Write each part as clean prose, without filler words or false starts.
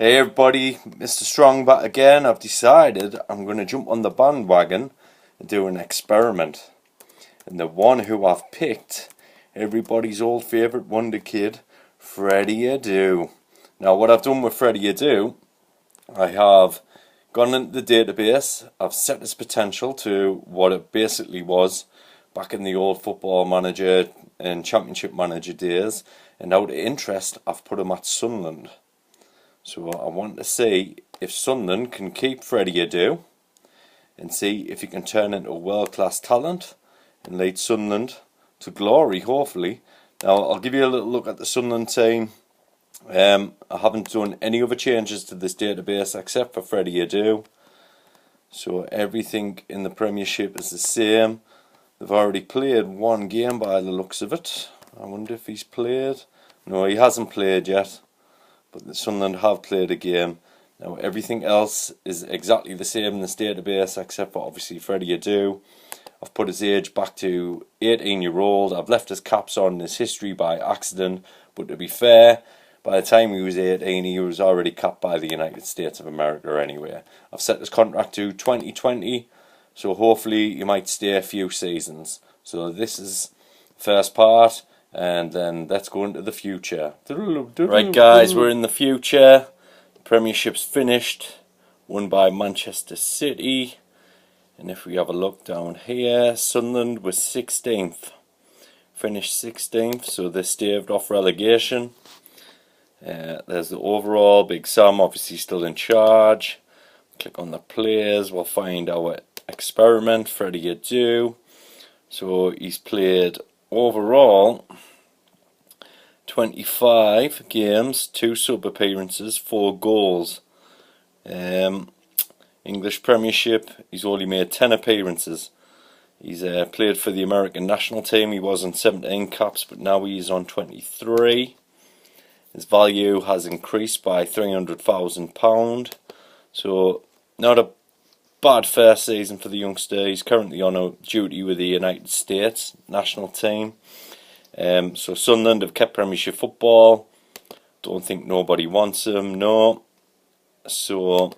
Hey everybody, Mr. Strong back again. I've decided I'm going to jump on the bandwagon and do an experiment. And the one who I've picked, everybody's old favourite wonder kid, Freddy. Now what I've done with Freddy, I have gone into the database, I've set its potential to what it basically was back in the old Football Manager and Championship Manager days, and out of interest I've put him at Sunderland. So I want to see if Sunderland can keep Freddy and see if he can turn into a world-class talent and lead Sunderland to glory, hopefully. Now I'll give you a little look at the Sunderland team. I haven't done any other changes to this database except for Freddy. So everything in the Premiership is the same. They've already played one game by the looks of it. I wonder if he's played. No, he hasn't played yet. But the Sunderland have played a game. Now everything else is exactly the same in this database except for obviously Freddy. I've put his age back to 18-year-old. I've left his caps on in his history by accident, but to be fair, by the time he was 18 he was already capped by the United States of America anyway. I've set his contract to 2020, so hopefully he might stay a few seasons. So this is the first part, and then let's go into the future. Right guys, we're in the future. The Premiership's finished, won by Manchester City. And if we have a look down here, Sunderland was 16th. Finished 16th, so they staved off relegation. There's the overall, Big Sam obviously still in charge. Click on the players, we'll find our experiment, Freddy. So he's played overall 25 games, 2 sub appearances, 4 goals. English Premiership, he's only made 10 appearances. He's played for the American national team. He was on 17 caps, but now he's on 23. His value has increased by £300,000. So not a bad first season for the youngster. He's currently on a duty with the United States national team. So Sunderland have kept Premiership football. Don't think nobody wants him, no. So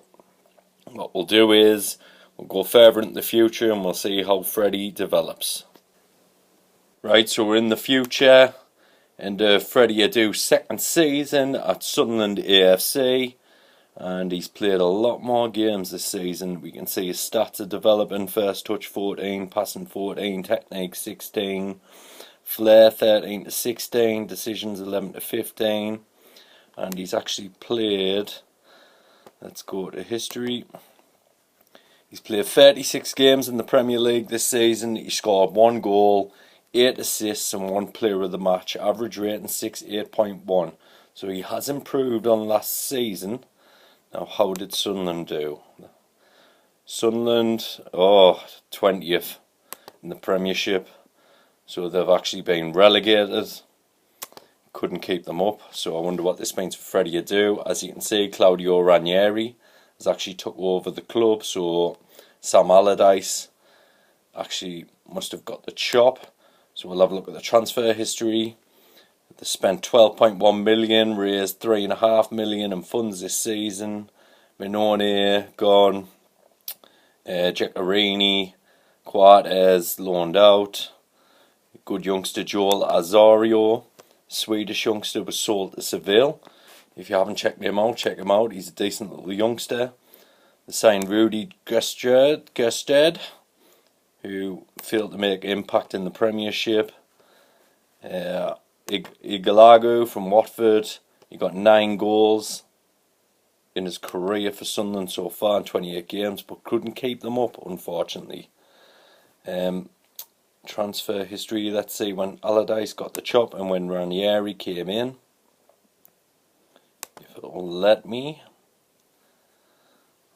what we'll do is we'll go further into the future and we'll see how Freddy develops. Right, so we're in the future, and Freddy second season at Sunderland AFC, and he's played a lot more games this season. We can see his stats are developing. First touch 14, passing 14, technique 16, flair 13 to 16, decisions 11 to 15, and he's actually played, let's go to history. He's played 36 games in the Premier League this season. He scored 1 goal, 8 assists and 1 player of the match. Average rating 68.1. So he has improved on last season. Now how did Sunderland do? Sunderland, 20th in the Premiership. So they've actually been relegated. Couldn't keep them up. So I wonder what this means for Freddy. As you can see, Claudio Ranieri has actually took over the club. So Sam Allardyce actually must have got the chop. So we'll have a look at the transfer history. They spent 12.1 million, raised 3.5 million in funds this season. Minone gone. Giaccherini, Quartes loaned out. Good youngster Joel Azario, Swedish youngster, was sold to Seville. If you haven't checked him out, check him out. He's a decent little youngster. They signed Rudy Gersted, who failed to make impact in the Premiership. Igalago from Watford, he got 9 goals in his career for Sunderland so far in 28 games, but couldn't keep them up, unfortunately. Transfer history, let's see when Allardyce got the chop and when Ranieri came in. If it'll let me.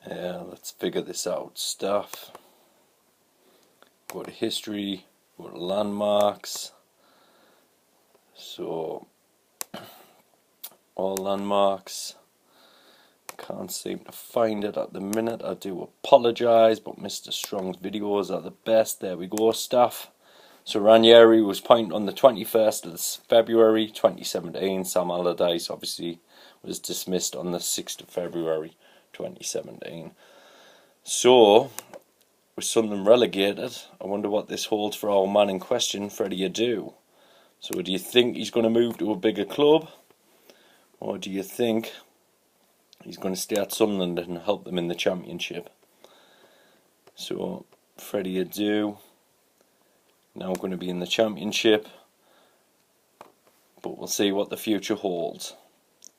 Let's figure this out. Stuff. Go to history, go to landmarks. So, all landmarks. Can't seem to find it at the minute. I do apologise, but Mr. Strong's videos are the best. There we go, staff. So Ranieri was appointed on the 21st of February 2017. Sam Allardyce obviously was dismissed on the 6th of February 2017. So, with Sunderland relegated, I wonder what this holds for our man in question, Freddy Adu. So do you think he's going to move to a bigger club? Or do you think he's going to stay at Sunderland and help them in the Championship? So, Freddy Adu now going to be in the Championship, but we'll see what the future holds.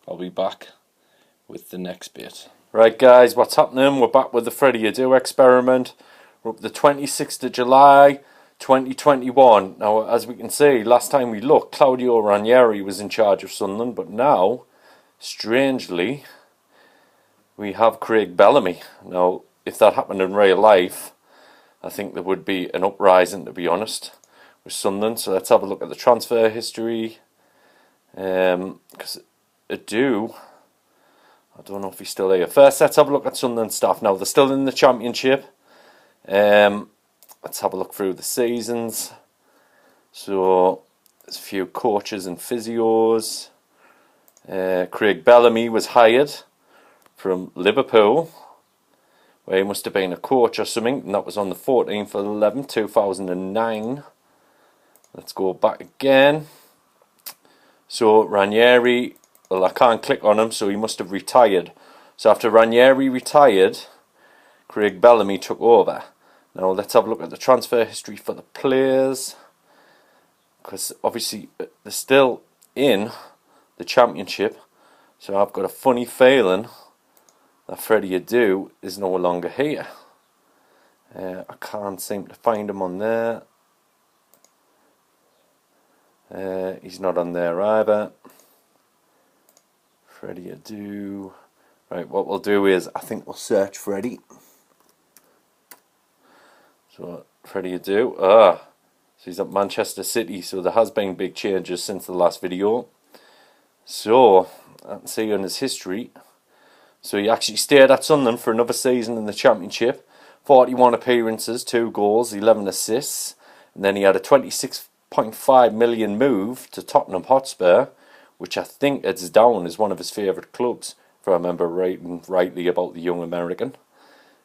I'll be back with the next bit. Right guys, what's happening? We're back with the Freddy Adu experiment. We're up the 26th of July 2021. Now as we can see, last time we looked, Claudio Ranieri was in charge of Sunderland, but now, strangely, we have Craig Bellamy. Now if that happened in real life, I think there would be an uprising, to be honest, with Sunderland. So let's have a look at the transfer history. Because Adu, I don't know if he's still here. First, let's have a look at Sunderland staff. Now, they're still in the Championship. Let's have a look through the seasons. So, there's a few coaches and physios. Craig Bellamy was hired from Liverpool, where he must have been a coach or something, and that was on the 14th of 11th, 2009. Let's go back again. So Ranieri, well, I can't click on him, so he must have retired. So after Ranieri retired, Craig Bellamy took over. Now let's have a look at the transfer history for the players, because obviously they're still in the Championship, so I've got a funny feeling that Freddy Adu is no longer here. I can't seem to find him on there. He's not on there either. Freddy Adu. Right, what we'll do is, I think we'll search Freddy. So, Freddy Adu. So he's at Manchester City, so there has been big changes since the last video. So, I can see on his history. So he actually stayed at Sunderland for another season in the Championship. 41 appearances, 2 goals, 11 assists. And then he had a 26.5 million move to Tottenham Hotspur, which I think it's down as one of his favourite clubs, if I remember rightly about the young American.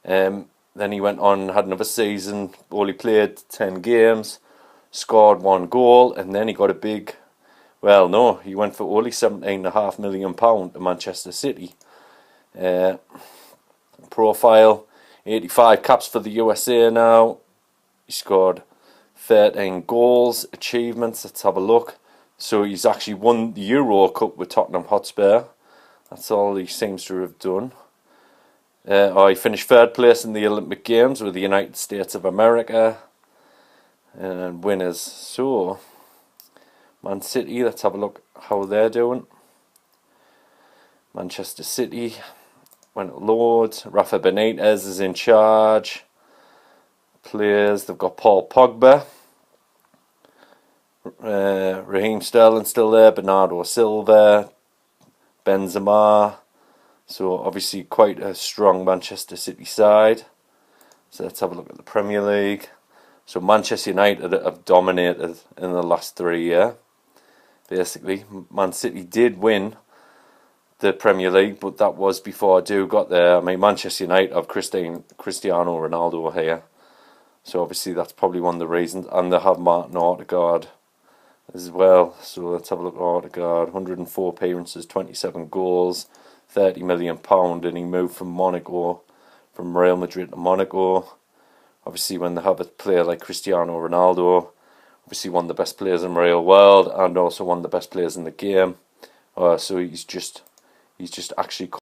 Then he went on and had another season, only played 10 games, scored 1 goal, and then he got a big, well no, he went for only £17.5 million to Manchester City. Profile, 85 caps for the USA now. He scored 13 goals. Achievements, let's have a look. So he's actually won the Euro Cup with Tottenham Hotspur. That's all he seems to have done. He finished 3rd place in the Olympic Games with the United States of America. And winners. So, Man City, let's have a look how they're doing. Manchester City went loads. Rafa Benitez is in charge. Players, they've got Paul Pogba, Raheem Sterling still there, Bernardo Silva, Benzema. So obviously quite a strong Manchester City side. So let's have a look at the Premier League. So Manchester United have dominated in the last 3 years. Basically, Man City did win the Premier League, but that was before Adu got there. I mean, Manchester United have Cristiano Ronaldo here, so obviously that's probably one of the reasons. And they have Martin Odegaard as well. So let's have a look at Odegaard. 104 appearances, 27 goals, £30 million, and he moved from Real Madrid to Monaco. Obviously, when they have a player like Cristiano Ronaldo, obviously one of the best players in the real world, and also one of the best players in the game. So he's just actually